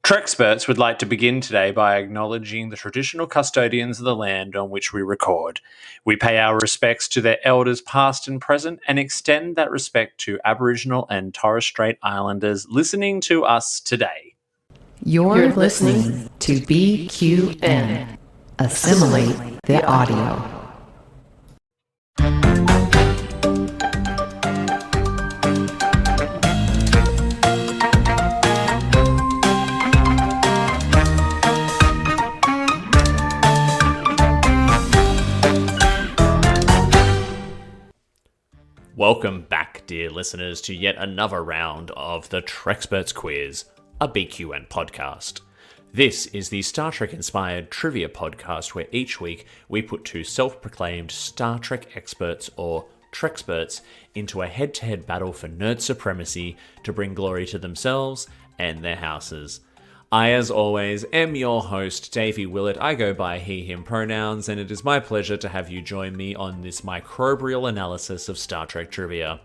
Treksperts would like to begin today by acknowledging the traditional custodians of the land on which we record. We pay our respects to their elders past and present and extend that respect to Aboriginal and Torres Strait Islanders listening to us today. You're listening to BQN. Assimilate the audio. Welcome back, dear listeners, to yet another round of the Treksperts Quiz, a BQN podcast. This is the Star Trek-inspired trivia podcast where each week we put two self-proclaimed Star Trek experts, or Treksperts, into a head-to-head battle for nerd supremacy to bring glory to themselves and their houses. I, as always, am your host, Davey Willett. I go by he, him pronouns, and it is my pleasure to have you join me on this microbial analysis of Star Trek trivia.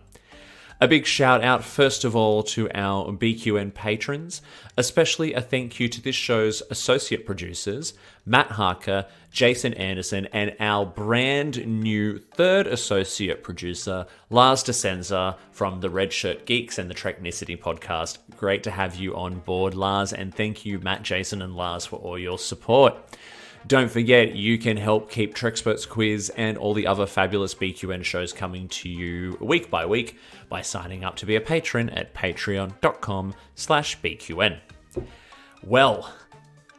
A big shout out, first of all, to our BQN patrons, especially a thank you to this show's associate producers, Matt Harker, Jason Anderson, and our brand new third associate producer, Lars DeSenza from the Red Shirt Geeks and the Treknicity podcast. Great to have you on board, Lars, and thank you, Matt, Jason, and Lars, for all your support. Don't forget, you can help keep Treksperts Quiz and all the other fabulous BQN shows coming to you week by week by signing up to be a patron at patreon.com/BQN. Well,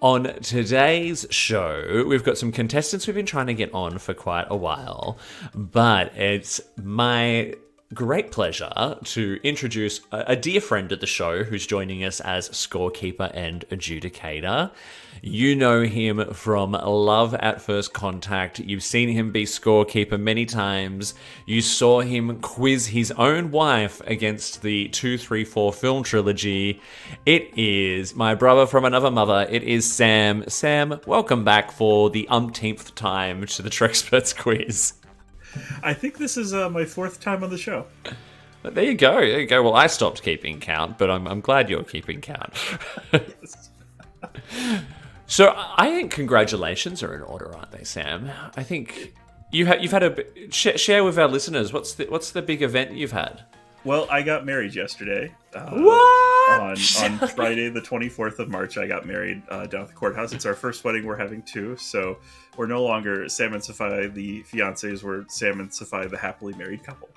on today's show, we've got some contestants we've been trying to get on for quite a while, but it's my great pleasure to introduce a dear friend of the show who's joining us as scorekeeper and adjudicator. You know him from Love at First Contact. You've seen him be scorekeeper many times. You saw him quiz his own wife against the 234 film trilogy. It is my brother from another mother. It is Sam. Sam, welcome back for the umpteenth time to the Treksperts Quiz. I think this is my fourth time on the show. There you go. There you go. Well, I stopped keeping count, but I'm glad you're keeping count. Yes. So I think congratulations are in order, aren't they, Sam? I think you've had a share with our listeners. What's the big event you've had? Well, I got married yesterday. What? On Friday, the 24th of March, I got married down at the courthouse. It's our first wedding we're having too, so we're no longer Sam and Sophia, the fiancés. We're Sam and Sophia, the happily married couple.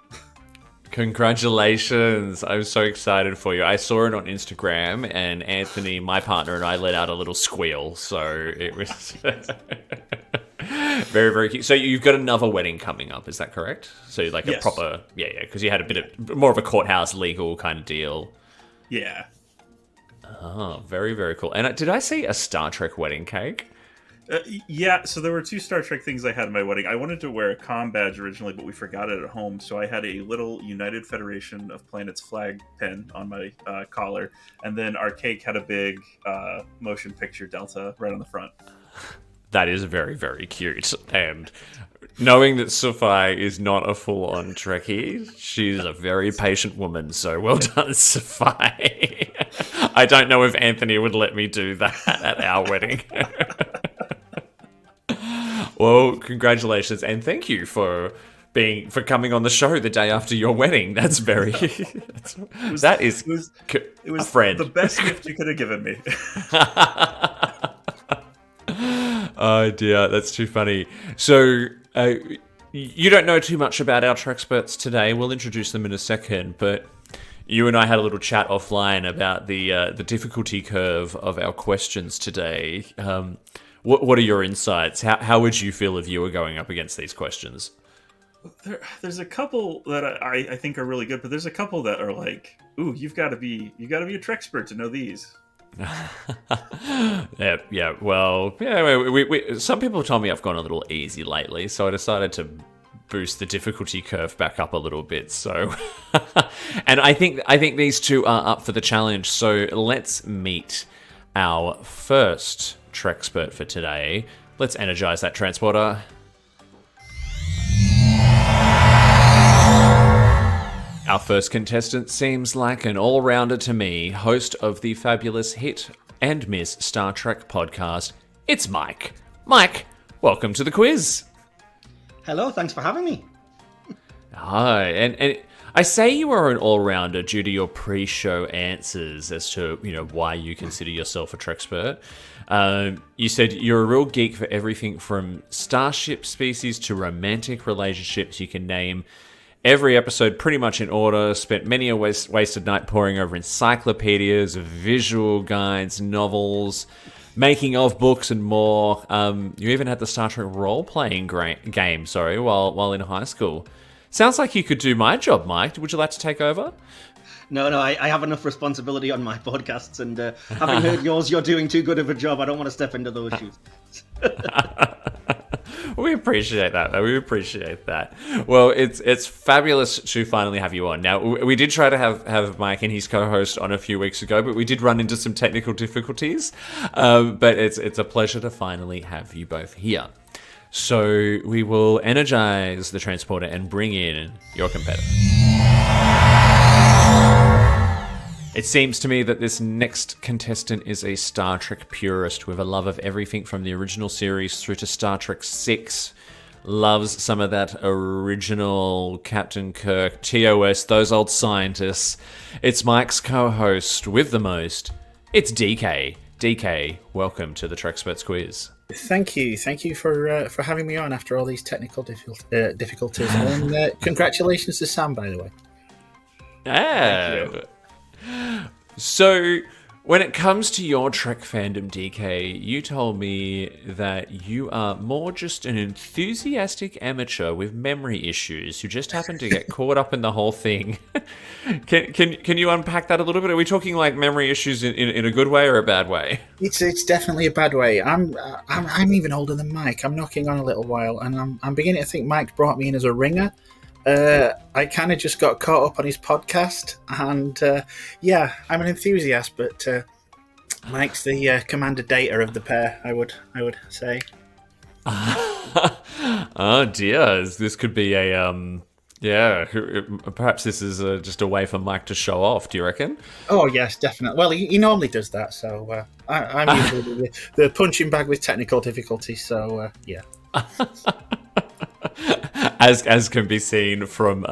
Congratulations. I'm so excited for you. I saw it on Instagram, and Anthony, my partner, and I let out a little squeal, so it was very, very cute. So you've got another wedding coming up, is that correct? So like a Yes. proper, yeah, because you had a bit of more of a courthouse legal kind of deal. Yeah. Oh, very, very cool. And did I see a Star Trek wedding cake? Yeah, so there were two Star Trek things I had in my wedding. I wanted to wear a comm badge originally, but we forgot it at home, so I had a little United Federation of Planets flag pin on my collar, and then our cake had a big motion picture Delta right on the front. That is very, very cute. And knowing that Sophia is not a full-on Trekkie, she's a very patient woman, so well done, Sophia. I don't know if Anthony would let me do that at our wedding. Well, congratulations, and thank you for coming on the show the day after your wedding. That's very that is it was a friend. The best gift you could have given me. Oh dear, that's too funny. So you don't know too much about our Treksperts today. We'll introduce them in a second, but you and I had a little chat offline about the difficulty curve of our questions today. What are your insights? How would you feel if you were going up against these questions? There's a couple that I think are really good, but there's a couple that are like, ooh, you got to be a Trekspert to know these. Yeah. Well, we some people told me I've gone a little easy lately, so I decided to boost the difficulty curve back up a little bit. So, and I think these two are up for the challenge. So let's meet our first Trekspert for today. Let's energize that transporter. Our first contestant seems like an all-rounder to me, host of the fabulous hit and Miss Star Trek podcast. It's Mike. Mike, welcome to the quiz. Hello, thanks for having me. Hi, and I say you are an all-rounder due to your pre-show answers as to, why you consider yourself a Trekspert. You said you're a real geek for everything from starship species to romantic relationships. You can name every episode pretty much in order. Spent many a wasted night poring over encyclopedias, visual guides, novels, making of books, and more. You even had the Star Trek role-playing game, while in high school. Sounds like you could do my job, Mike. Would you like to take over? No, I have enough responsibility on my podcasts, and having heard yours, you're doing too good of a job. I don't want to step into those shoes. We appreciate that. We appreciate that. Well, it's fabulous to finally have you on. Now, we did try to have Mike and his co-host on a few weeks ago, but we did run into some technical difficulties. But it's a pleasure to finally have you both here. So we will energize the transporter and bring in your competitor. It seems to me that this next contestant is a Star Trek purist with a love of everything from the original series through to Star Trek 6. Loves some of that original Captain Kirk, TOS, those old scientists. It's Mike's co-host with the most. It's DK. DK, welcome to the Treksperts Quiz. Thank you for having me on after all these technical difficulties. And congratulations to Sam, by the way. Yeah. So, when it comes to your Trek fandom, DK, you told me that you are more just an enthusiastic amateur with memory issues who just happened to get caught up in the whole thing. Can you unpack that a little bit? Are we talking like memory issues in a good way or a bad way? It's definitely a bad way. I'm even older than Mike. I'm knocking on a little while, and I'm beginning to think Mike brought me in as a ringer. I kind of just got caught up on his podcast, and I'm an enthusiast, but Mike's the commander data of the pair. I would say. Oh dear, this could be a perhaps this is just a way for Mike to show off. Do you reckon? Oh yes, definitely. Well, he normally does that, so I'm usually the punching bag with technical difficulties. So yeah. As can be seen from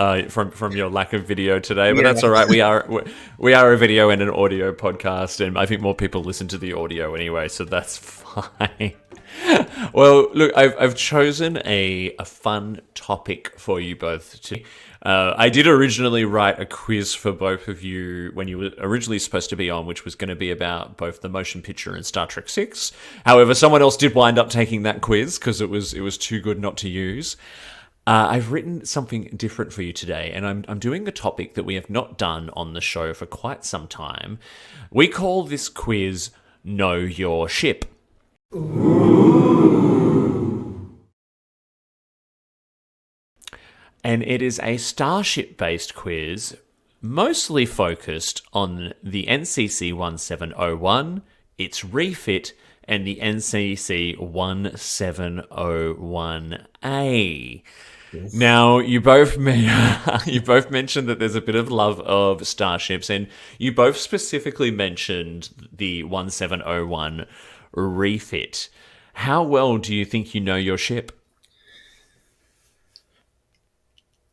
your lack of video today, but that's all right. We are a video and an audio podcast, and I think more people listen to the audio anyway, so that's fine. Well, look, I've chosen a fun topic for you both. I did originally write a quiz for both of you when you were originally supposed to be on, which was going to be about both the motion picture and Star Trek 6. However, someone else did wind up taking that quiz because it was too good not to use. I've written something different for you today, and I'm doing a topic that we have not done on the show for quite some time. We call this quiz Know Your Ship. Ooh. And it is a starship-based quiz, mostly focused on the NCC-1701, its refit, and the NCC-1701A. Yes. Now, you both mentioned that there's a bit of love of starships, and you both specifically mentioned the 1701 refit. How well do you think you know your ship?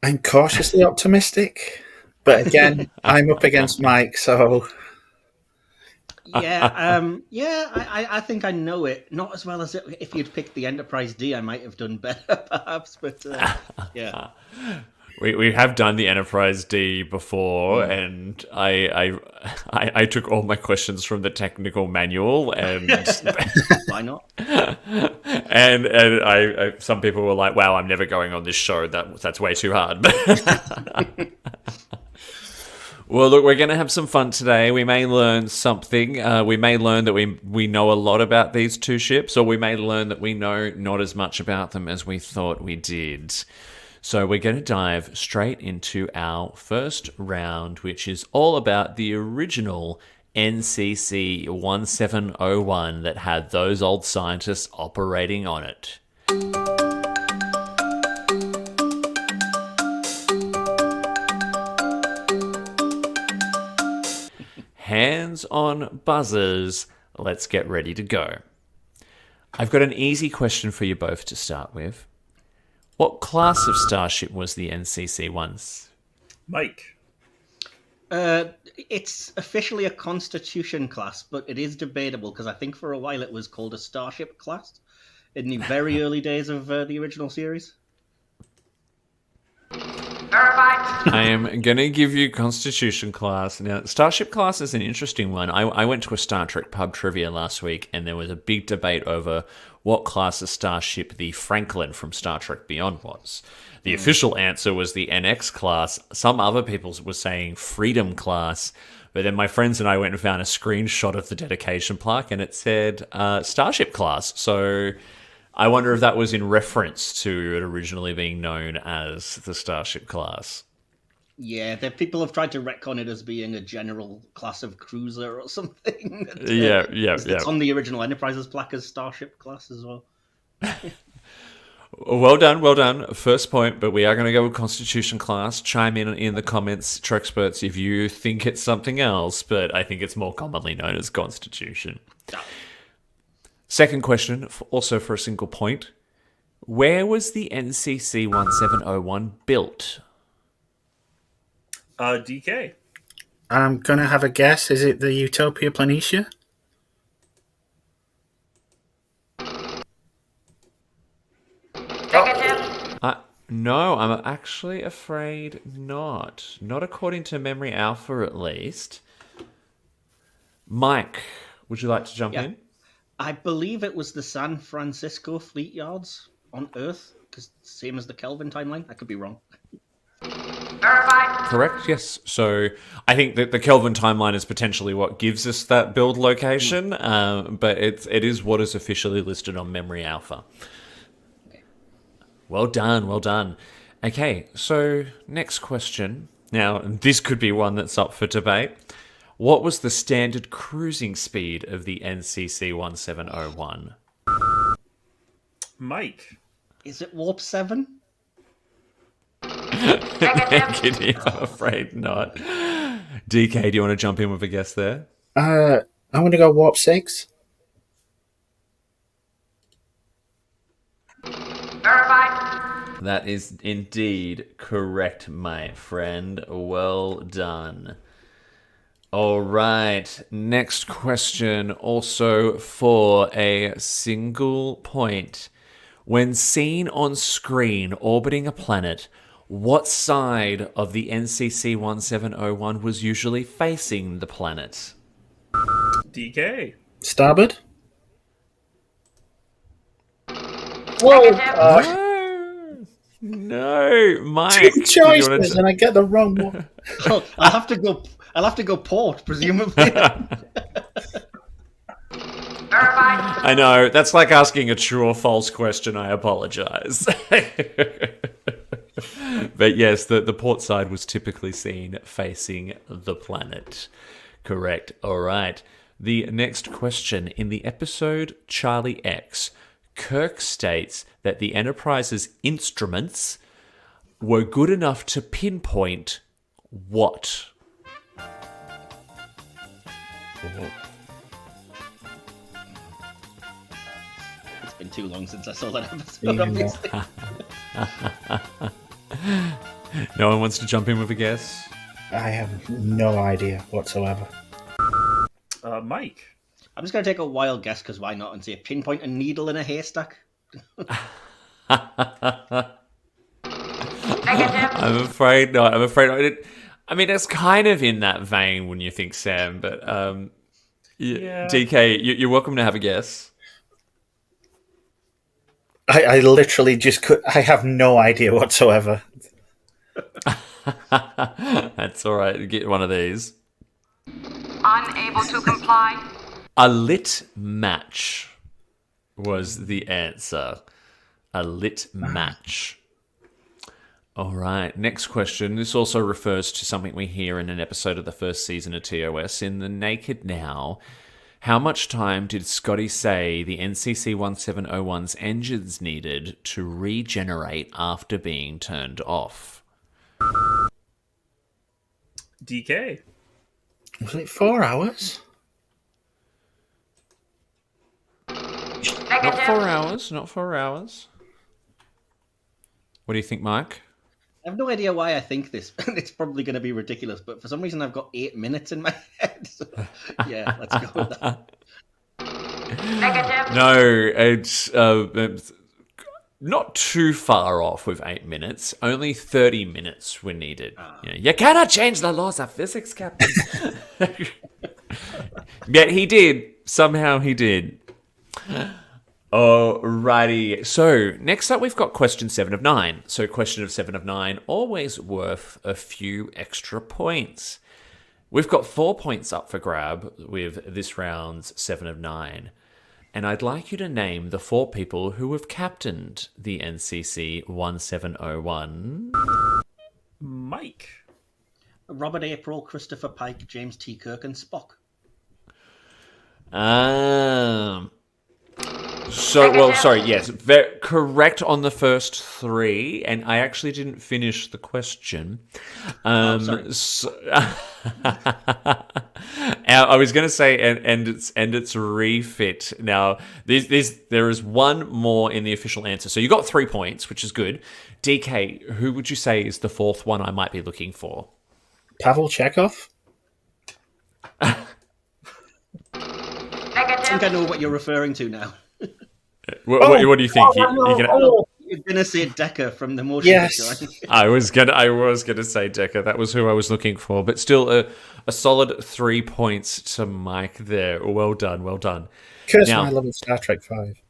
I'm cautiously optimistic, but again, I'm up against Mike, so... I think I know it. Not as well as if you'd picked the Enterprise D, I might have done better, perhaps. But yeah, we have done the Enterprise D before, and I took all my questions from the technical manual, and why not? And I some people were like, "Wow, I'm never going on this show. That's way too hard." Well, look, we're going to have some fun today. We may learn something. We may learn that we know a lot about these two ships, or we may learn that we know not as much about them as we thought we did. So we're going to dive straight into our first round, which is all about the original NCC-1701 that had those old scientists operating on it. Hands on buzzers. let's get ready to go. I've got an easy question for you both to start with. What class of starship was the NCC-1? Mike. It's officially a Constitution class, but it is debatable because I think for a while it was called a Starship class in the very early days of the original series. I am going to give you Constitution class. Now, Starship class is an interesting one. I went to a Star Trek pub trivia last week, and there was a big debate over what class of starship the Franklin from Star Trek Beyond was. The official answer was the NX class. Some other people were saying Freedom class, but then my friends and I went and found a screenshot of the dedication plaque, and it said Starship class. So I wonder if that was in reference to it originally being known as the Starship class. Yeah, people have tried to retcon it as being a general class of cruiser or something. It's on the original Enterprise's plaque as Starship class as well. Well done. First point, but we are going to go with Constitution class. Chime in the comments, Treksperts, if you think it's something else, but I think it's more commonly known as Constitution. Second question, also for a single point. Where was the NCC-1701 built? DK. I'm going to have a guess. Is it the Utopia Planitia? No, I'm actually afraid not. Not according to Memory Alpha, at least. Mike, would you like to jump in? I believe it was the San Francisco Fleet Yards on Earth, because same as the Kelvin timeline. I could be wrong. Correct, yes. So I think that the Kelvin timeline is potentially what gives us that build location, but it is what is officially listed on Memory Alpha. Well done. Okay, so next question. Now, this could be one that's up for debate. What was the standard cruising speed of the NCC-1701? Mike. Is it Warp 7? Giddy, I'm afraid not. DK, do you want to jump in with a guess there? I'm going to go Warp 6. That is indeed correct, my friend. Well done. All right, next question, also for a single point. When seen on screen orbiting a planet, what side of the NCC-1701 was usually facing the planet? DK. Starboard? Whoa! No, Mike. Two choices, and I get the wrong one. I'll have to go port, presumably. I know, that's like asking a true or false question. I apologize. But yes, the port side was typically seen facing the planet. Correct. All right. The next question. In the episode Charlie X, Kirk states that the Enterprise's instruments were good enough to pinpoint what? It's been too long since I saw that episode, obviously. No one wants to jump in with a guess? I have no idea whatsoever. Mike. I'm just going to take a wild guess, because why not, and say pinpoint a needle in a haystack. I'm afraid not. I mean, it's kind of in that vein when you think Sam, but Yeah. DK, you're welcome to have a guess. I literally just could. I have no idea whatsoever. That's all right. Get one of these. Unable to comply. A lit match was the answer. A lit match. All right, next question. This also refers to something we hear in an episode of the first season of TOS. In The Naked Now, how much time did Scotty say the NCC-1701's engines needed to regenerate after being turned off? DK. Was it 4 hours? Not 4 hours. Not 4 hours. What do you think, Mike? I have no idea why I think this. It's probably going to be ridiculous, but for some reason I've got 8 minutes in my head. So, yeah, let's go with that. No, it's not too far off with 8 minutes. Only 30 minutes were needed. You cannot change the laws of physics, Captain. Yet he did. Somehow he did. Alrighty. So, next up we've got question 7 of 9. So, question of 7 of 9, always worth a few extra points. We've got 4 points up for grab with this round's 7 of 9. And I'd like you to name the 4 people who have captained the NCC-1701. Mike. Robert April, Christopher Pike, James T. Kirk, and Spock. Yes, correct on the first 3, and I actually didn't finish the question. Sorry. I was going to say, and it's refit. Now, there is one more in the official answer, so you got 3 points, which is good. DK, who would you say is the 4th one I might be looking for? Pavel Chekhov. I think I know what you're referring to now. What do you think? You're gonna say Decker from the motion. Yes. I was gonna say Decker. That was who I was looking for. But still, a solid 3 points to Mike there. Well done. Curse my love of Star Trek 5.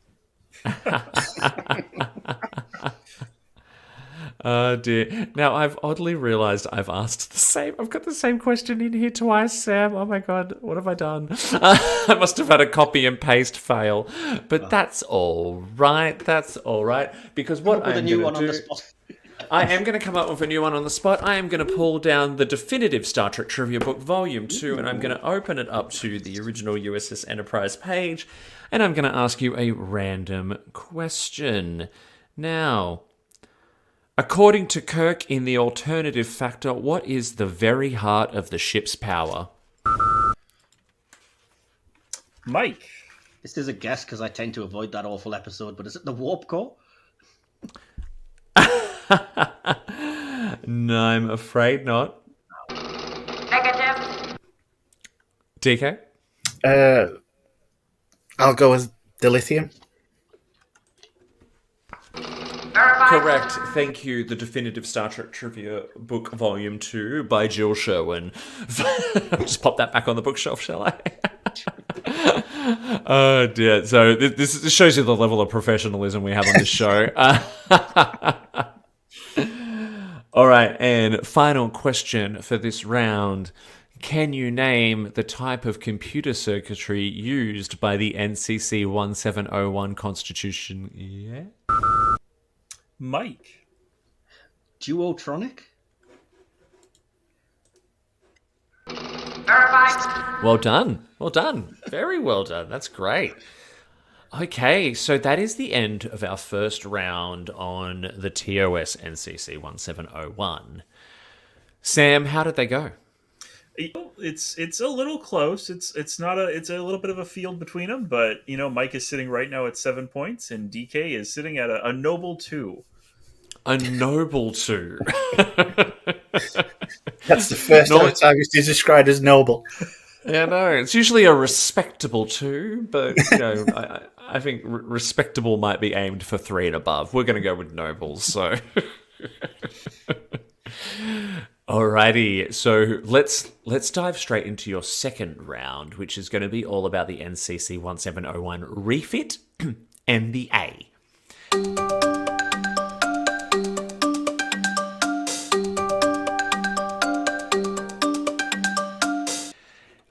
Oh dear. Now I've oddly realised I've got the same question in here twice, Sam. Oh my god, what have I done? I must have had a copy and paste fail. But that's all right. Because what I'm going to do... I am going to come up with a new one on the spot. I am going to pull down the definitive Star Trek Trivia Book Volume 2, and I'm going to open it up to the original USS Enterprise page, and I'm going to ask you a random question. Now... according to Kirk in the alternative factor, what is the very heart of the ship's power? Mike. This is a guess because I tend to avoid that awful episode, but is it the warp core? No, I'm afraid not. Negative. DK? I'll go with dilithium. Correct. Thank you. The definitive Star Trek Trivia Book Volume 2 by Jill Sherwin. Just pop that back on the bookshelf, shall I? Oh, dear. So this shows you the level of professionalism we have on this show. All right. And final question for this round. Can you name the type of computer circuitry used by the NCC-1701 Constitution? Yeah? Mike. Duotronic? Verified. Well done. Very well done. That's great. Okay, so that is the end of our first round on the TOS NCC 1701. Sam, how did they go? It's a little close. It's a little bit of a field between them, but Mike is sitting right now at 7 points, and DK is sitting at a noble 2. A noble 2. That's the first time he's described as noble. Yeah, no, it's usually a respectable 2, but I think respectable might be aimed for 3 and above. We're going to go with nobles, so. Alrighty, so let's dive straight into your second round, which is going to be all about the NCC 1701 refit and the A.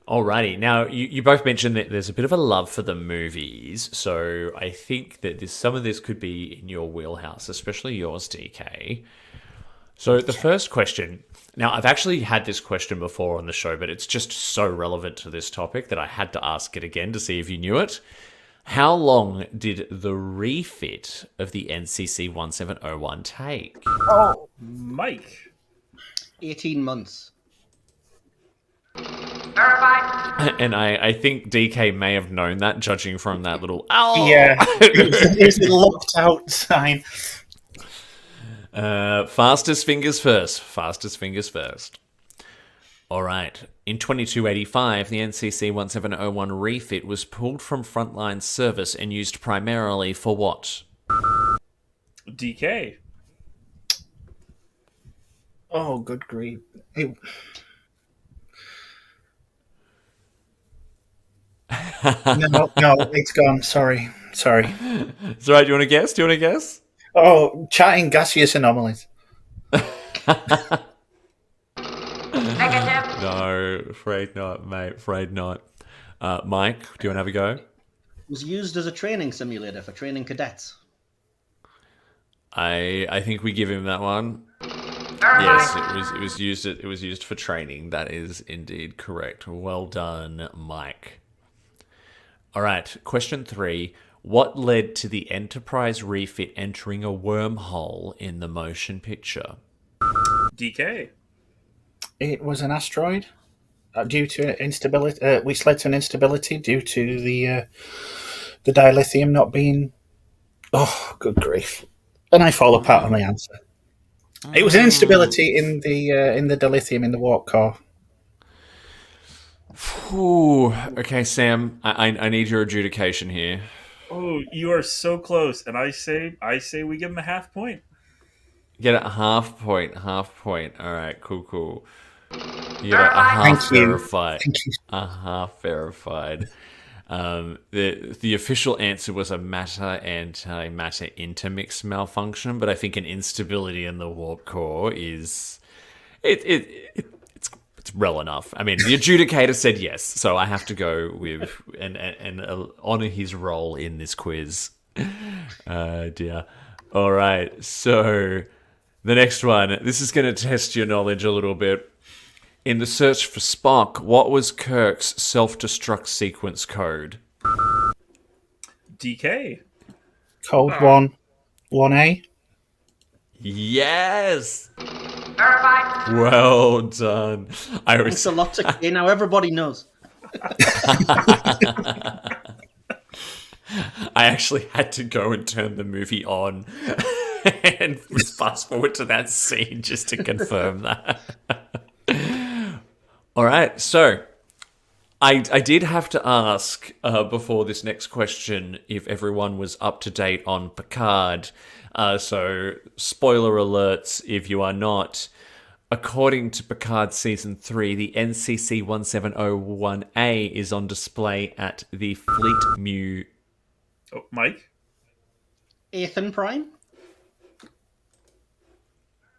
Alrighty, now you both mentioned that there's a bit of a love for the movies, so I think that some of this could be in your wheelhouse, especially yours, DK. So the first question, now I've actually had this question before on the show, but it's just so relevant to this topic that I had to ask it again to see if you knew it. How long did the refit of the NCC 1701 take? Oh, Mike. 18 months. Verified. And I think DK may have known that, judging from that little ow. Yeah, it's a locked out sign. Fastest fingers first. Fastest fingers first. All right. In 2285, the NCC-1701 refit was pulled from frontline service and used primarily for what? DK. Oh, good grief. No, it's gone. Sorry. It's all right. Do you want to guess? Oh, chatting gaseous anomalies. Negative. No, afraid not, mate. Afraid not. Mike, do you want to have a go? It was used as a training simulator for training cadets. I think we give him that one. Verified. Yes, it was used for training. That is indeed correct. Well done, Mike. All right, question 3. What led to the Enterprise refit entering a wormhole in the motion picture? DK. It was an asteroid due to instability, which led to an instability due to the dilithium not being. Oh, good grief! And I fall apart on my answer. It was an instability in the dilithium in the warp core. Ooh, okay, Sam. I need your adjudication here. Oh, you are so close, and I say we give him a half point. Get a half point. All right, cool. You get a half Thank you. verified. Thank you. A half verified. The official answer was a matter-antimatter intermix malfunction, but I think an instability in the warp core is it's well enough. I mean, the adjudicator said yes, so I have to go with and honor his role in this quiz. Dear. All right, so the next one. This is going to test your knowledge a little bit. In the search for Spock, what was Kirk's self-destruct sequence code? DK. Code 1A. Yes! Verified. Well done. It's a lot to say now. Everybody knows. I actually had to go and turn the movie on and fast forward to that scene just to confirm that. All right, so I did have to ask before this next question if everyone was up to date on Picard. So spoiler alerts if you are not. According to Picard Season 3, the NCC-1701A is on display at the Fleet Oh, Mike. Ethan Prime.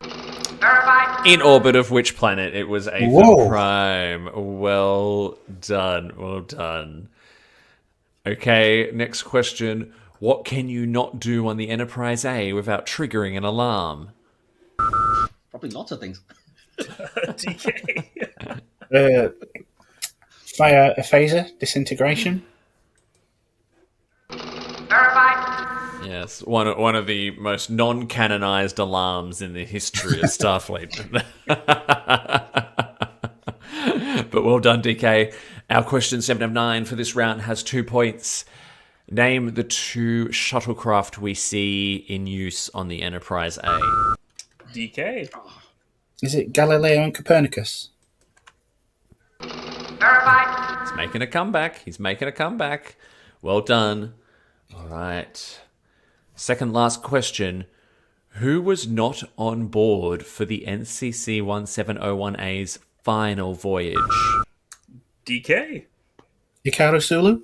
Verified. In orbit of which planet? It was Aether Whoa. Prime. Well done. Okay, next question. What can you not do on the Enterprise A without triggering an alarm? Probably lots of things. DK. Fire a phaser, disintegration. Verified. Yes, one of the most non-canonized alarms in the history of Starfleet. But well done, DK. Our question 7 of 9 for this round has 2 points. Name the 2 shuttlecraft we see in use on the Enterprise A. DK. Is it Galileo and Copernicus? Verified. He's making a comeback. Well done. All right. Second last question. Who was not on board for the NCC-1701A's final voyage? DK. Hikaru Sulu?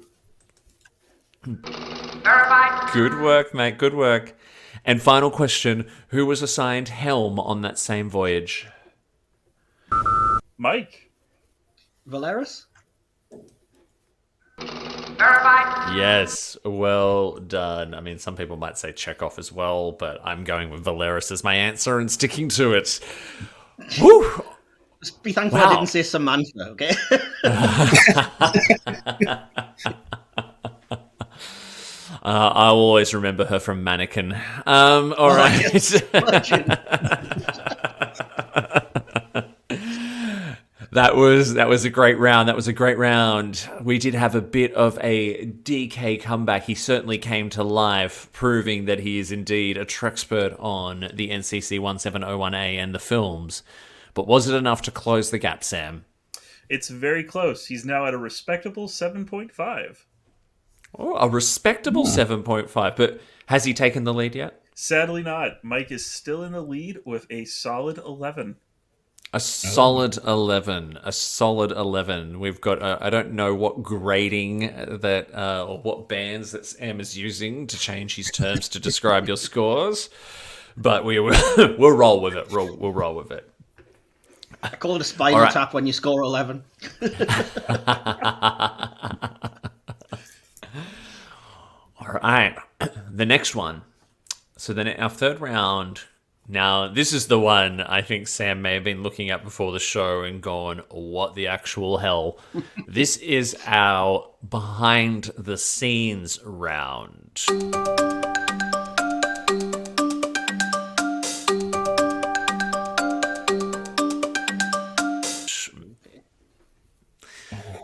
Verified. Good work, mate. Good work. And final question. Who was assigned helm on that same voyage? Mike. Valeris. Verified. Yes, well done. I mean, some people might say Chekhov as well, but I'm going with Valeris as my answer and sticking to it. Woo! Just be thankful Wow. I didn't say Samantha, okay? I'll always remember her from Mannequin. All right. Yes. That was a great round. That was a great round. We did have a bit of a DK comeback. He certainly came to life, proving that he is indeed a Trekspert on the NCC-1701A and the films. But was it enough to close the gap, Sam? It's very close. He's now at a respectable 7.5. Oh, a respectable 7.5. But has he taken the lead yet? Sadly not. Mike is still in the lead with a solid 11. A solid 11. A solid 11. We've got, I don't know what grading that, or what bands that Sam is using to change his terms to describe your scores, but we'll roll with it. We'll roll with it. I call it a spinal tap when you score 11. All right. The next one. So then our third round. Now, this is the one I think Sam may have been looking at before the show and gone, what the actual hell? This is our behind the scenes round.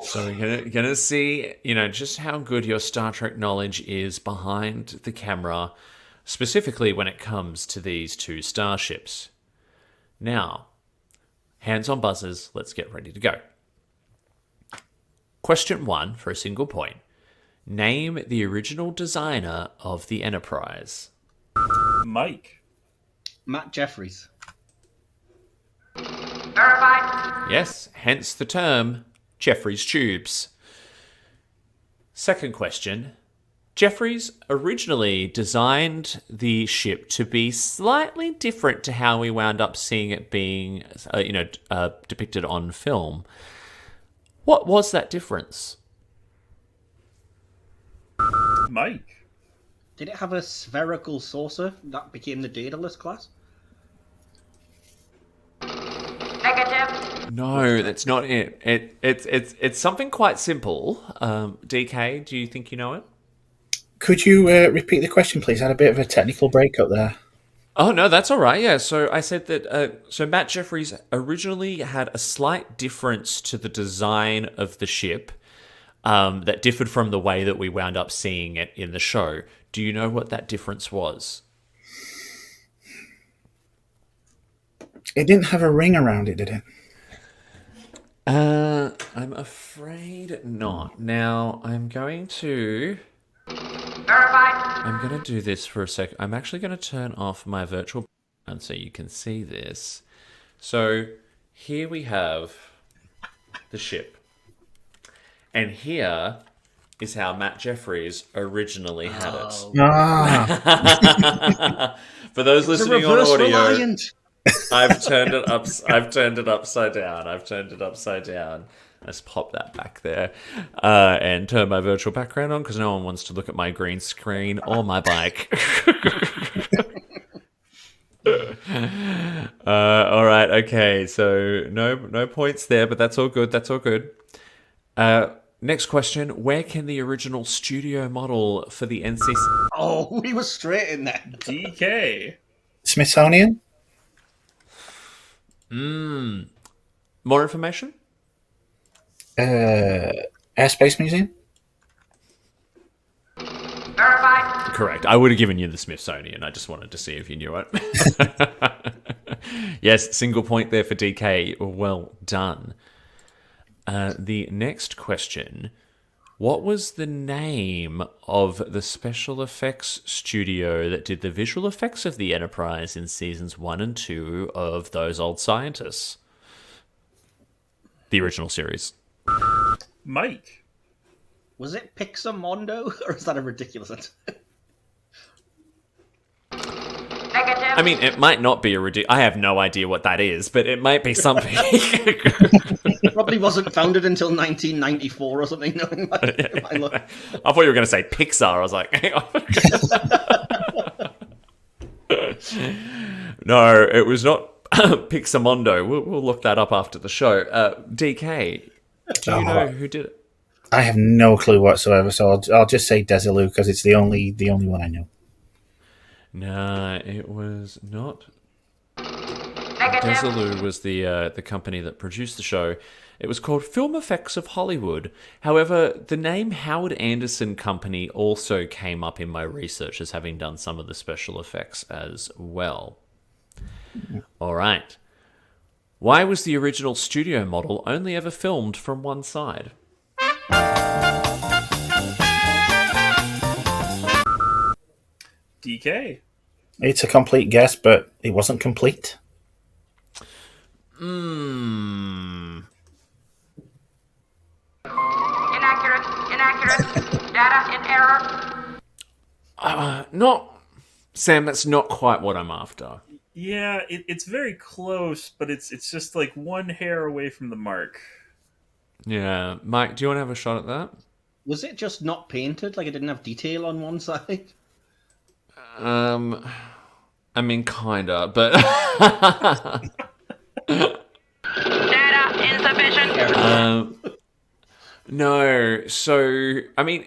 So we're gonna see, just how good your Star Trek knowledge is behind the camera, specifically when it comes to these two starships. Now, hands on buzzers, let's get ready to go. Question 1 for a single point. Name the original designer of the Enterprise. Mike. Matt Jeffries. Verified. Yes, hence the term Jeffries tubes. Second question. Jeffries originally designed the ship to be slightly different to how we wound up seeing it being, depicted on film. What was that difference? Mike. Did it have a spherical saucer that became the Daedalus class? Negative. No, that's not it. It's something quite simple. DK, do you think you know it? Could you repeat the question, please? I had a bit of a technical breakup there. Oh, no, that's all right. Yeah, so I said that so Matt Jeffries originally had a slight difference to the design of the ship that differed from the way that we wound up seeing it in the show. Do you know what that difference was? It didn't have a ring around it, did it? I'm afraid not. Now, I'm going to do this for a sec. I'm actually going to turn off my virtual background so you can see this. So here we have the ship. And here is how Matt Jeffries originally had it. For those listening on audio, Reliant. I've turned it upside down. Let's pop that back there and turn my virtual background on because no one wants to look at my green screen or my bike. All right, okay. So no points there, but that's all good. Next question: where can the original studio model for the NCC? Oh, we were straight in there. DK. Smithsonian? More information? Airspace Museum? Verified. Correct. I would have given you the Smithsonian. I just wanted to see if you knew it. Yes, single point there for DK. Well done. The next question. What was the name of the special effects studio that did the visual effects of the Enterprise in seasons 1 and 2 of Those Old Scientists? The original series. Mike. Was it Pixamondo, or is that a ridiculous answer? Negative. I mean, it might not be a ridiculous... I have no idea what that is, but it might be something. Probably wasn't founded until 1994 or something. Knowing my look. I thought you were going to say Pixar. I was like, hang on. No, it was not Pixamondo. We'll look that up after the show. DK, do you know who did it? I have no clue whatsoever, so I'll just say Desilu because it's the only one I know. No, it was not. Negative. Negative. Desilu was the company that produced the show. It was called Film Effects of Hollywood. However, the name Howard Anderson Company also came up in my research as having done some of the special effects as well. All right. Why was the original studio model only ever filmed from one side? DK. It's a complete guess, but it wasn't complete. Inaccurate. Data in error. Not... Sam, that's not quite what I'm after. Yeah, it's very close, but it's just like one hair away from the mark. Yeah. Mike, do you want to have a shot at that? Was it just not painted? Like it didn't have detail on one side? I mean, kinda, but... Data insufficient. No, so, I mean,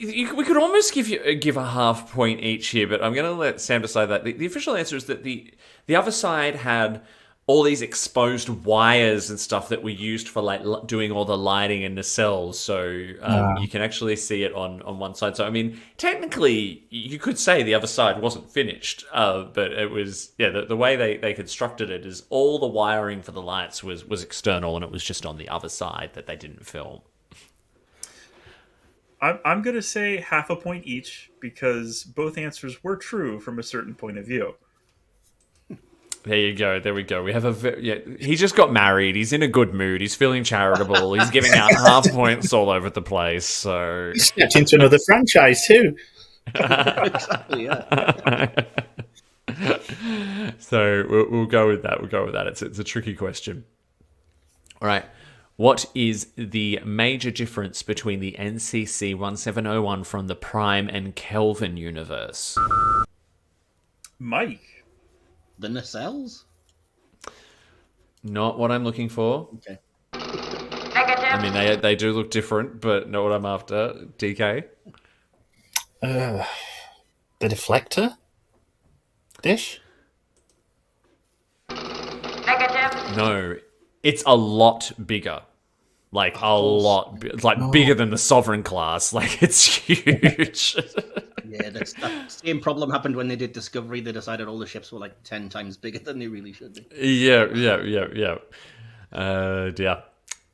we could almost give a half point each here, but I'm going to let Sam decide that. The official answer is that the other side had all these exposed wires and stuff that were used for like doing all the lighting in the cells, so you can actually see it on one side. So I mean, technically, you could say the other side wasn't finished, but it was the way they constructed it is all the wiring for the lights was external, and it was just on the other side that they didn't film. I'm going to say half a point each because both answers were true from a certain point of view. There you go. There we go. We have he just got married. He's in a good mood. He's feeling charitable. He's giving out half points all over the place. So He stepped into another franchise too. Exactly, yeah. So we'll go with that. We'll go with that. It's a tricky question. All right. What is the major difference between the NCC-1701 from the Prime and Kelvin universe? Mike. The nacelles? Not what I'm looking for. Okay. Negative. I mean, they do look different, but not what I'm after. DK? The deflector dish? Negative. No. It's a lot bigger. Like, a lot. It's like bigger than the Sovereign class. Like, it's huge. Yeah, that same problem happened when they did Discovery. They decided all the ships were like 10 times bigger than they really should be. Yeah.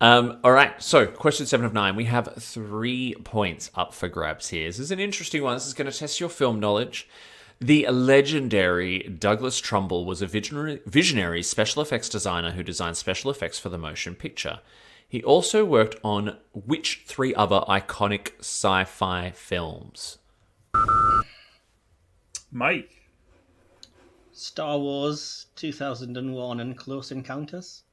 All right, so question 7 of 9. We have 3 points up for grabs here. This is an interesting one. This is going to test your film knowledge. The legendary Douglas Trumbull was a visionary special effects designer who designed special effects for the motion picture. He also worked on which 3 other iconic sci-fi films? Mike. Star Wars 2001 and Close Encounters?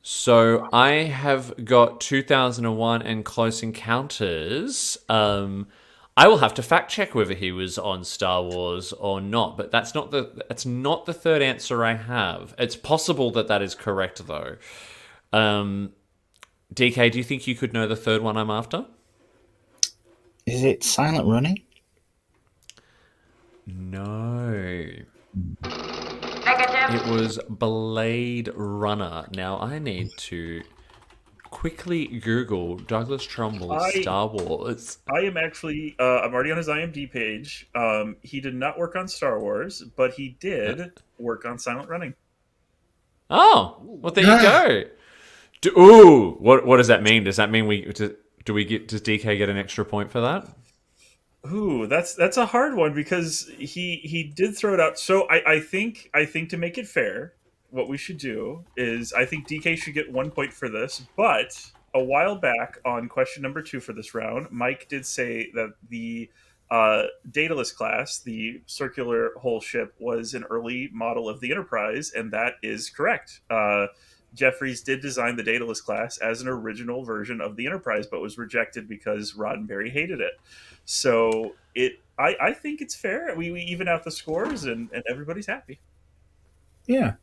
So I have got 2001 and Close Encounters. I will have to fact check whether he was on Star Wars or not, but that's not the third answer I have. It's possible that is correct though. DK, do you think you could know the third one I'm after? Is it Silent Running? No. Negative. It was Blade Runner. Now I need to quickly Google Douglas Trumbull's Star Wars. I am actually, I'm already on his IMDb page. He did not work on Star Wars, but he did work on Silent Running. Oh, well, there you go. What does that mean? Does that mean does DK get an extra point for that? Ooh, that's a hard one because he did throw it out. So I think to make it fair, what we should do is I think DK should get 1 point for this. But a while back on question number 2 for this round, Mike did say that the Daedalus class, the circular hull ship, was an early model of the Enterprise, and that is correct. Jeffries did design the Daedalus class as an original version of the Enterprise, but was rejected because Roddenberry hated it. So I think it's fair. We even out the scores, and everybody's happy. Yeah.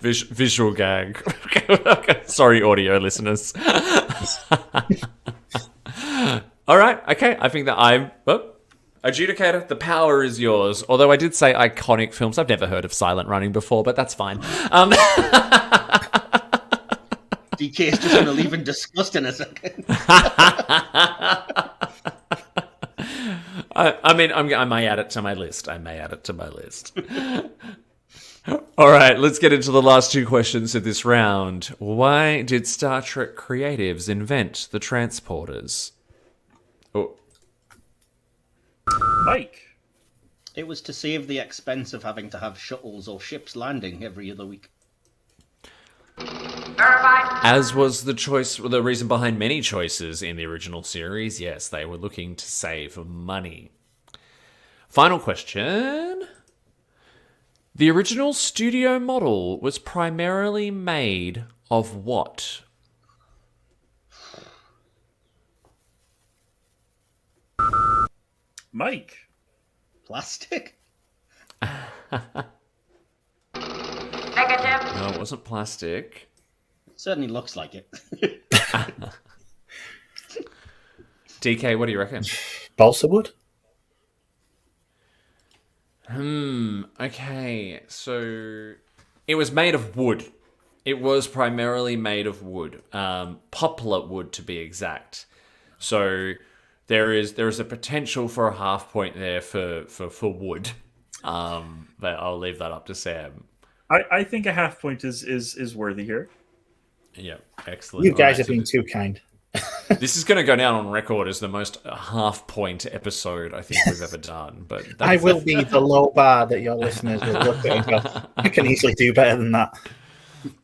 Visual gag. Sorry, audio listeners. All right. Okay. I think that I'm... Oh, adjudicator, the power is yours. Although I did say iconic films. I've never heard of Silent Running before, but that's fine. DK is just going to leave in disgust in a second. I mean, I may add it to my list. All right, let's get into the last two questions of this round. Why did Star Trek creatives invent the transporters? Oh. Mike. It was to save the expense of having to have shuttles or ships landing every other week. Verified. As was the reason behind many choices in the original series. Yes, they were looking to save money. Final question. The original studio model was primarily made of what? Mike. Plastic? Negative. No, it wasn't plastic. Certainly looks like it. DK, what do you reckon? Balsa wood? Okay, so it was made of wood. It was primarily made of wood. Poplar wood, to be exact. So there is a potential for a half point there for wood. But I'll leave that up to Sam. I think a half point is worthy here. Yeah, excellent. You guys All have been too kind. This is going to go down on record as the most half-point episode I think we've ever done. But I will be the low bar that your listeners will look at and go, I can easily do better than that.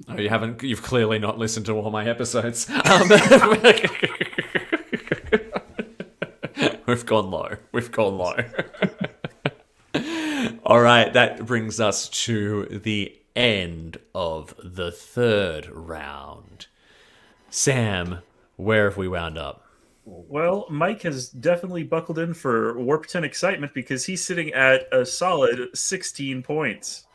Oh, you haven't? You've clearly not listened to all my episodes. We've gone low. All right, that brings us to the end of the third round. Sam, where have we wound up? Well, Mike has definitely buckled in for Warp 10 excitement because he's sitting at a solid 16 points.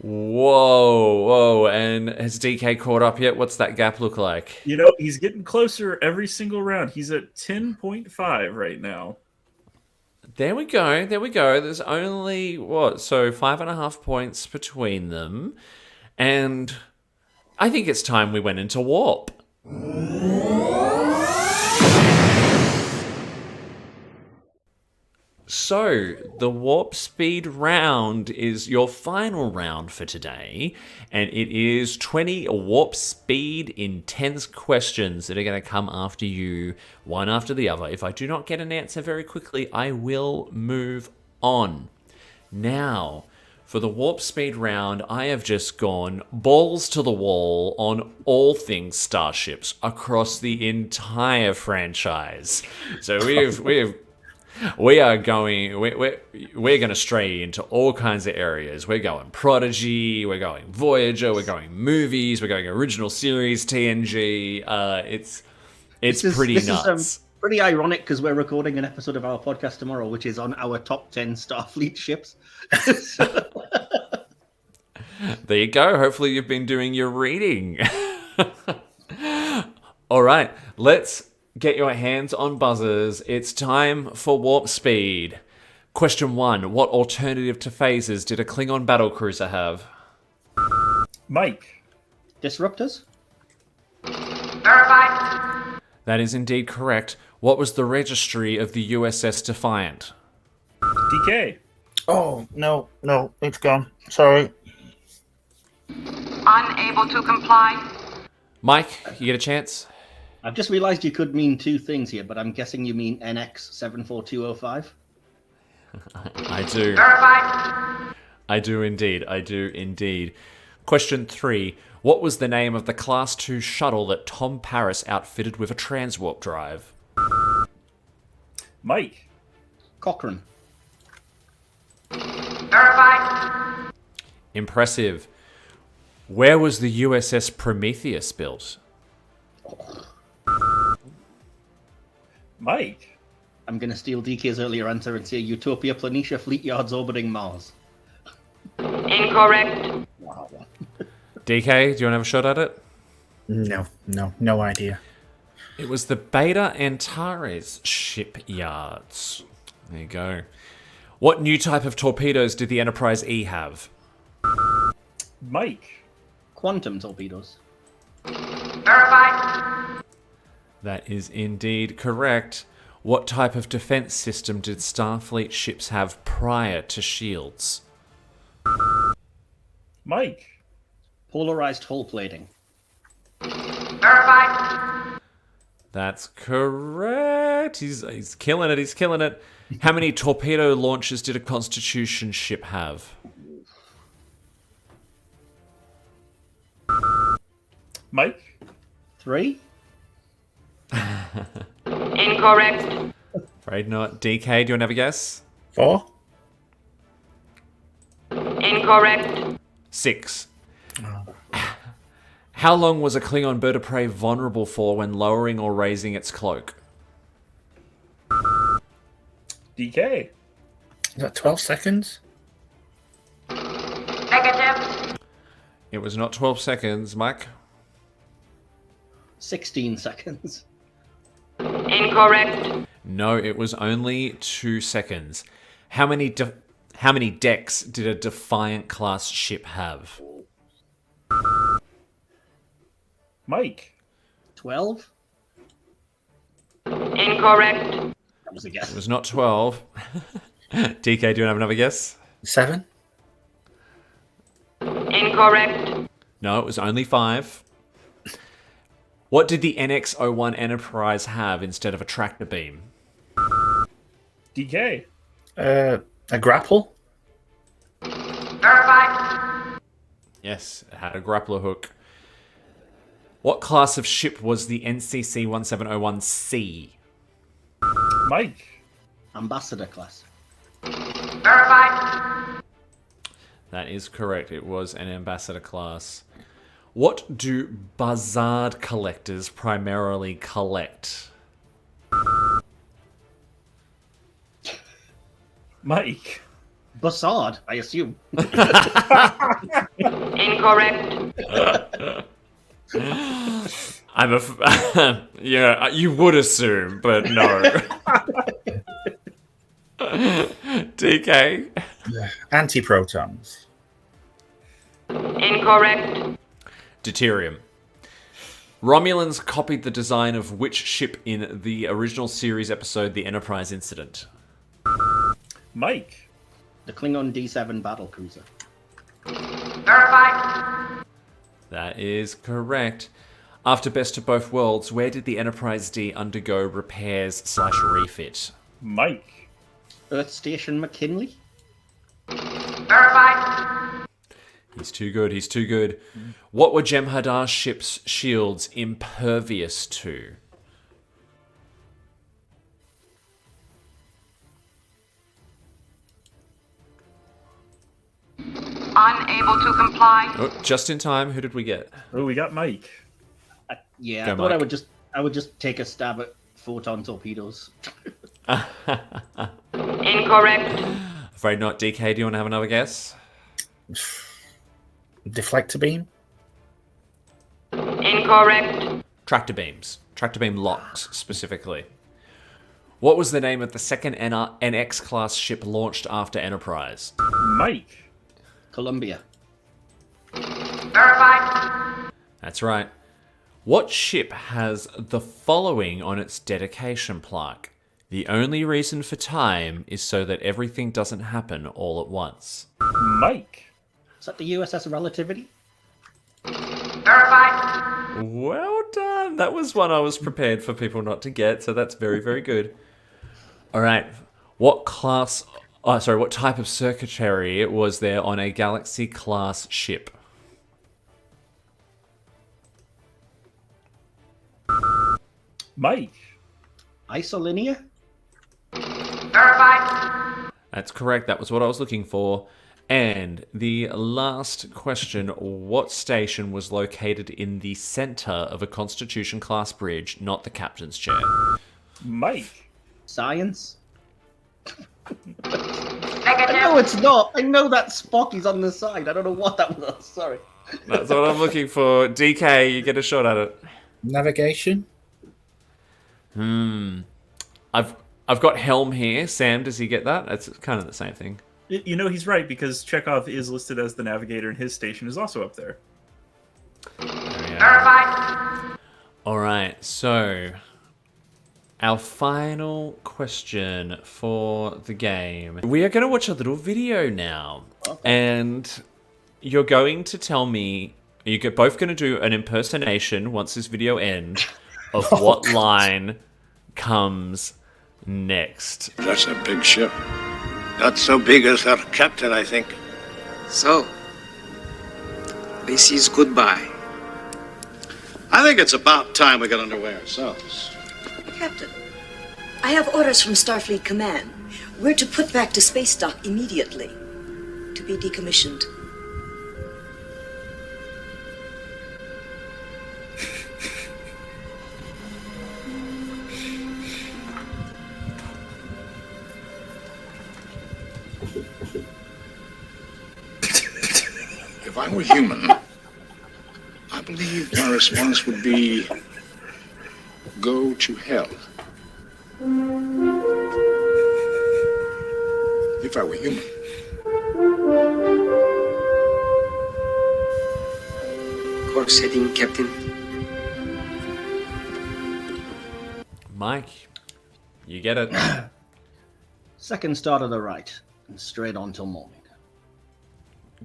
Whoa. And has DK caught up yet? What's that gap look like? You know, he's getting closer every single round. He's at 10.5 right now. There we go. There's only, 5.5 points between them. And I think it's time we went into warp. So, the warp speed round is your final round for today, and it is 20 warp speed intense questions that are going to come after you, one after the other. If I do not get an answer very quickly, I will move on. Now, for the warp speed round, I have just gone balls to the wall on all things starships across the entire franchise. So we're going to stray into all kinds of areas. We're going Prodigy, we're going Voyager, we're going movies, we're going original series, TNG. It's pretty nuts. Pretty ironic because we're recording an episode of our podcast tomorrow, which is on our top 10 Starfleet ships. There you go. Hopefully you've been doing your reading. All right, let's get your hands on buzzers. It's time for warp speed. Question 1. What alternative to phasers did a Klingon battlecruiser have? Mike. Disruptors? Verified. That is indeed correct. What was the registry of the USS Defiant? DK. Oh, no, it's gone. Sorry. Unable to comply. Mike, you get a chance? I've just realised you could mean two things here, but I'm guessing you mean NX-74205. I do. Verified. I do indeed. Question 3. What was the name of the Class 2 shuttle that Tom Paris outfitted with a transwarp drive? Mike. Cochrane. Verified. Impressive. Where was the USS Prometheus built? Mike. I'm going to steal DK's earlier answer and say Utopia Planitia Fleet Yards orbiting Mars. Incorrect. Wow. DK, do you want to have a shot at it? No idea. It was the Beta Antares shipyards. There you go. What new type of torpedoes did the Enterprise E have? Mike. Quantum torpedoes. Verified. That is indeed correct. What type of defense system did Starfleet ships have prior to shields? Mike. Polarized hull plating. Verified. That's correct. He's killing it. He's killing it. How many torpedo launchers did a Constitution ship have? Mike. 3. Incorrect. Afraid not. DK, do you want to have a guess? 4. Incorrect. 6. How long was a Klingon bird of prey vulnerable for when lowering or raising its cloak? DK. Is that 12 seconds? Negative. It was not 12 seconds, Mike. 16 seconds. Incorrect. No, it was only 2 seconds. How many decks did a Defiant class ship have? Mike. 12. Incorrect. That was a guess. It was not 12. DK, do you want to have another guess? 7. Incorrect. No, it was only 5. What did the NX-01 Enterprise have instead of a tractor beam? DK. A grapple? Verified. Yes, it had a grappler hook. What class of ship was the NCC-1701C? Mike. Ambassador class. Verified. That is correct. It was an ambassador class. What do Buzzard collectors primarily collect? Mike. Bussard, I assume. Incorrect. Yeah, you would assume, but no. DK. Antiprotons. Incorrect. Deuterium. Romulans copied the design of which ship in the original series episode The Enterprise Incident? Mike. The Klingon D7 battlecruiser. Verified. That is correct. After Best of Both Worlds, where did the Enterprise D undergo repairs/refit? Mike. Earth Station McKinley. Verified. He's too good, he's too good. What were Jem'Hadar's ship's shields impervious to? Unable to comply. Oh, just in time, who did we get? Oh, we got Mike. Yeah, Go, I thought Mike. I would just take a stab at photon torpedoes. Incorrect. Afraid not. DK, do you want to have another guess? Deflector beam? Incorrect. Tractor beams. Tractor beam locks, specifically. What was the name of the second NX-class ship launched after Enterprise? Mike. Columbia. Verified. That's right. What ship has the following on its dedication plaque? The only reason for time is so that everything doesn't happen all at once. Mike. Is that the USS Relativity? Verified. Well done. That was one I was prepared for people not to get, so that's very, very good. All right. What type of circuitry was there on a Galaxy-class ship? Mike. Isolinear? Verified. That's correct. That was what I was looking for. And the last question, what station was located in the center of a Constitution-class bridge, not the captain's chair? Mike. Science? Negative. No, it's not. I know that Spock is on the side. I don't know what that was. Sorry. That's what I'm looking for. DK, you get a shot at it. Navigation? I've got helm here. Sam, does he get that? It's kind of the same thing. You know, he's right, because Chekhov is listed as the navigator, and his station is also up there. Verified. All right, so our final question for the game. We are going to watch a little video now, and you're going to tell me, you're both going to do an impersonation once this video ends of what line comes next. That's a big ship. Not so big as our captain, I think. So, this is goodbye. I think it's about time we got underway ourselves. Captain, I have orders from Starfleet Command. We're to put back to space dock immediately. To be decommissioned. If I were human, I believe my response would be, go to hell. If I were human. Course heading, Captain. Mike, you get it. Second star to the right, and straight on till morning.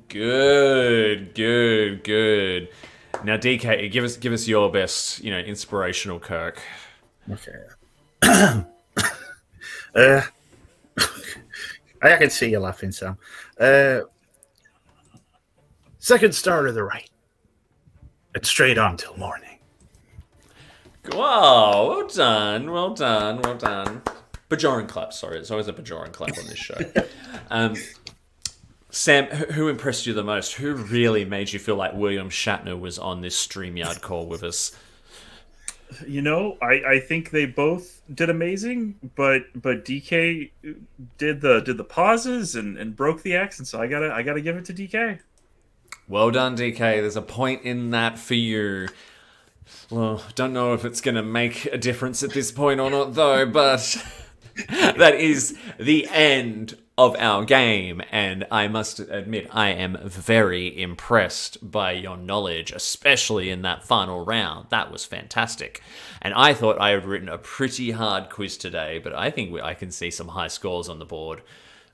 Good. Now, DK, give us your best, inspirational Kirk. Okay. I can see you laughing, Sam. Second star to the right. It's straight on till morning. Wow, well done. Bajoran clap, sorry. It's always a Bajoran clap on this show. Sam, who impressed you the most? Who really made you feel like William Shatner was on this StreamYard call with us? You know, I think they both did amazing, but DK did the pauses and broke the accent, so I gotta give it to DK. Well done, DK. There's a point in that for you. Well, don't know if it's gonna make a difference at this point or not, though, but that is the end of our game, and I must admit I am very impressed by your knowledge, especially in that final round. That was fantastic. And I thought I had written a pretty hard quiz today, but I think I can see some high scores on the board.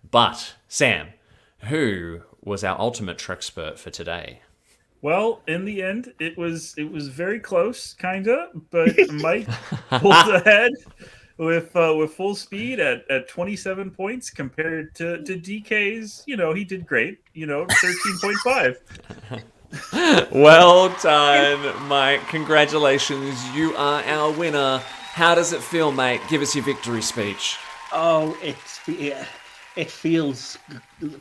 But, Sam, who was our ultimate Trekspert for today? Well, in the end, it was very close, kinda, but Mike pulled ahead with full speed at 27 points compared to DK's. He did great. 13.5. Well done, Mike. Congratulations. You are our winner. How does it feel, mate? Give us your victory speech. Oh, it feels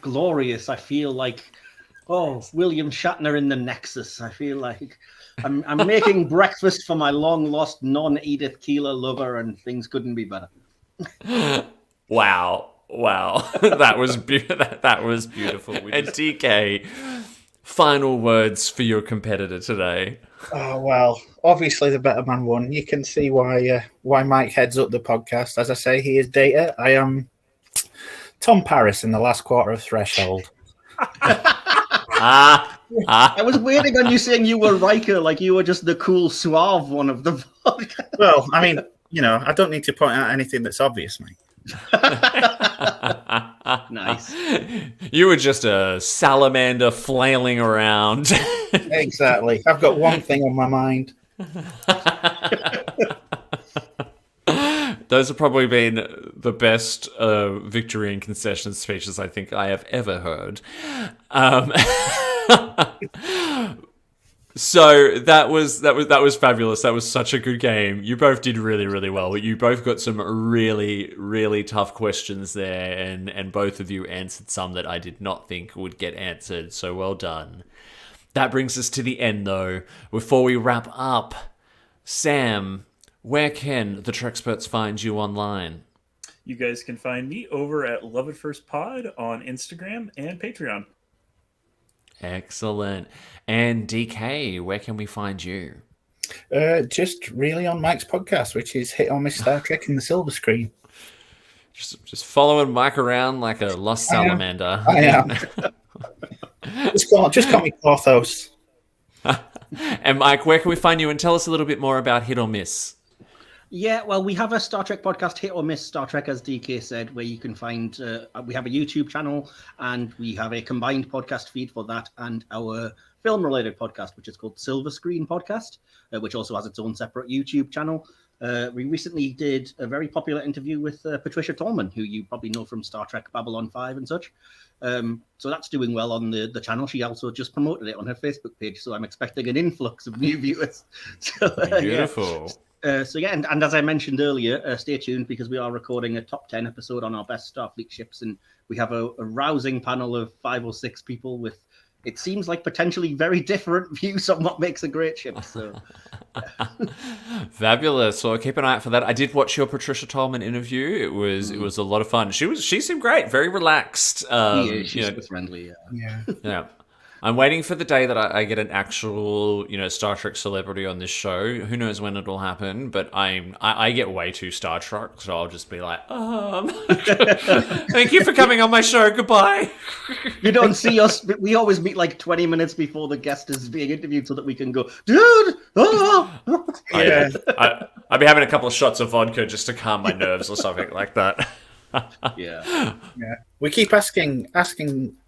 glorious. I feel like, William Shatner in the Nexus. I feel like I'm making breakfast for my long-lost non-Edith Keeler lover, and things couldn't be better. Wow. That was beautiful. And DK, final words for your competitor today. Oh, well, obviously the better man won. You can see why Mike heads up the podcast. As I say, he is Data. I am Tom Paris in the last quarter of Threshold. I was waiting on you saying you were Riker, like you were just the cool, suave one of the podcast. Well, I mean, I don't need to point out anything that's obvious, mate. Nice. You were just a salamander flailing around. Exactly. I've got one thing on my mind. Those have probably been the best victory and concession speeches I think I have ever heard. So that was fabulous. That was such a good game. You both did really, really well. You both got some really, really tough questions there, and both of you answered some that I did not think would get answered. So well done. That brings us to the end, though. Before we wrap up, Sam, where can the Treksperts find you online? You guys can find me over at Love at First Pod on Instagram and Patreon. Excellent. And DK, where can we find you? Just really on Mike's podcast, which is Hit or Miss Star Trek in the Silver Screen. Just following Mike around like a lost salamander. I am. Just call me Porthos. And Mike, where can we find you? And tell us a little bit more about Hit or Miss. Yeah, well, we have a Star Trek podcast, Hit or Miss Star Trek, as DK said, where you can find, we have a YouTube channel and we have a combined podcast feed for that and our film-related podcast, which is called Silver Screen Podcast, which also has its own separate YouTube channel. We recently did a very popular interview with Patricia Tallman, who you probably know from Star Trek Babylon 5 and such. So that's doing well on the channel. She also just promoted it on her Facebook page, so I'm expecting an influx of new viewers. So, Beautiful. And as I mentioned earlier, stay tuned because we are recording a top 10 episode on our best Starfleet ships, and we have a rousing panel of 5 or 6 people with, it seems like, potentially very different views on what makes a great ship. So, fabulous. So keep an eye out for that. I did watch your Patricia Tallman interview. It was a lot of fun. She seemed great, very relaxed. She's friendly. Yeah. I'm waiting for the day that I get an actual, Star Trek celebrity on this show. Who knows when it'll happen? But I get way too Star Trek, so I'll just be like, thank you for coming on my show. Goodbye. You don't see us. We always meet like 20 minutes before the guest is being interviewed so that we can go, dude. Yeah. I'd be having a couple of shots of vodka just to calm my nerves or something like that. Yeah. We keep asking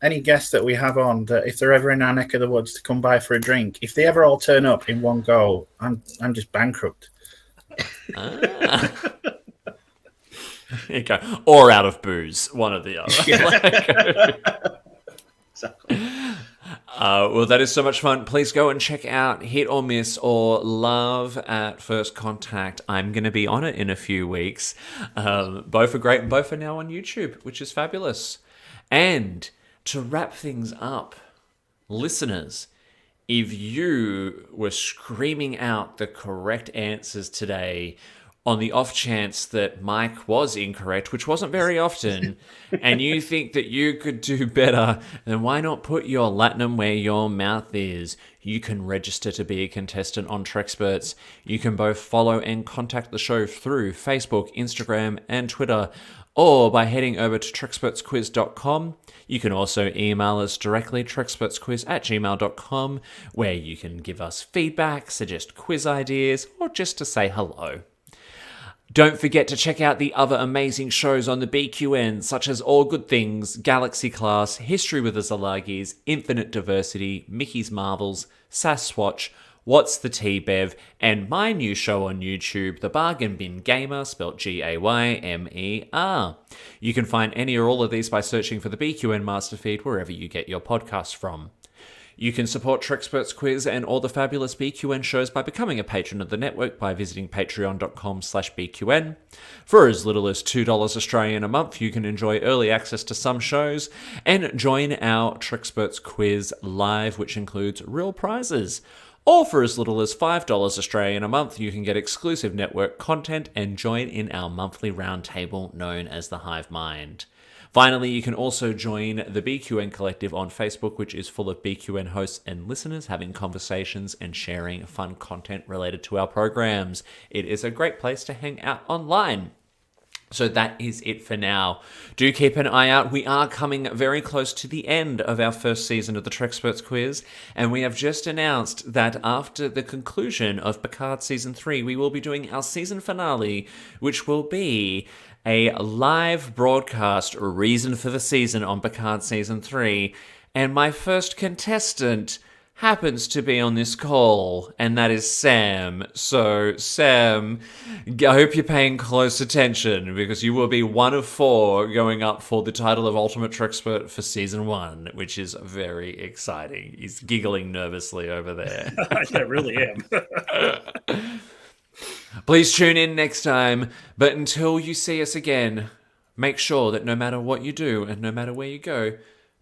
any guests that we have on that if they're ever in our neck of the woods to come by for a drink. If they ever all turn up in one go, I'm just bankrupt. There you go. Or out of booze, one or the other. Exactly. Well, that is so much fun. Please go and check out Hit or Miss or Love at First Contact. I'm going to be on it in a few weeks. Both are great. Both are now on YouTube, which is fabulous. And to wrap things up, listeners, if you were screaming out the correct answers today on the off chance that Mike was incorrect, which wasn't very often, and you think that you could do better, then why not put your latinum where your mouth is? You can register to be a contestant on Treksperts. You can both follow and contact the show through Facebook, Instagram, and Twitter, or by heading over to trekspertsquiz.com. You can also email us directly, trekspertsquiz@gmail.com, where you can give us feedback, suggest quiz ideas, or just to say hello. Don't forget to check out the other amazing shows on the BQN, such as All Good Things, Galaxy Class, History with the Zalagis, Infinite Diversity, Mickey's Marvels, Sasquatch, What's the T-Bev, and my new show on YouTube, The Bargain Bin Gamer, spelt Gaymer. You can find any or all of these by searching for the BQN Master Feed wherever you get your podcasts from. You can support Treksperts Quiz and all the fabulous BQN shows by becoming a patron of the network by visiting patreon.com/BQN. For as little as $2 Australian a month, you can enjoy early access to some shows and join our Treksperts Quiz live, which includes real prizes. Or for as little as $5 Australian a month, you can get exclusive network content and join in our monthly roundtable known as the Hive Mind. Finally, you can also join the BQN Collective on Facebook, which is full of BQN hosts and listeners having conversations and sharing fun content related to our programs. It is a great place to hang out online. So that is it for now. Do keep an eye out. We are coming very close to the end of our first season of the Treksperts Quiz, and we have just announced that after the conclusion of Picard Season 3, we will be doing our season finale, which will be a live broadcast reason for the season on Picard Season 3, and my first contestant happens to be on this call, and that is Sam. So, Sam, I hope you're paying close attention, because you will be one of 4 going up for the title of Ultimate Trekspert for Season 1, which is very exciting. He's giggling nervously over there. I really am. Please tune in next time, but until you see us again, make sure that no matter what you do and no matter where you go,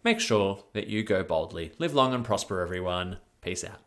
make sure that you go boldly. Live long and prosper, everyone. Peace out.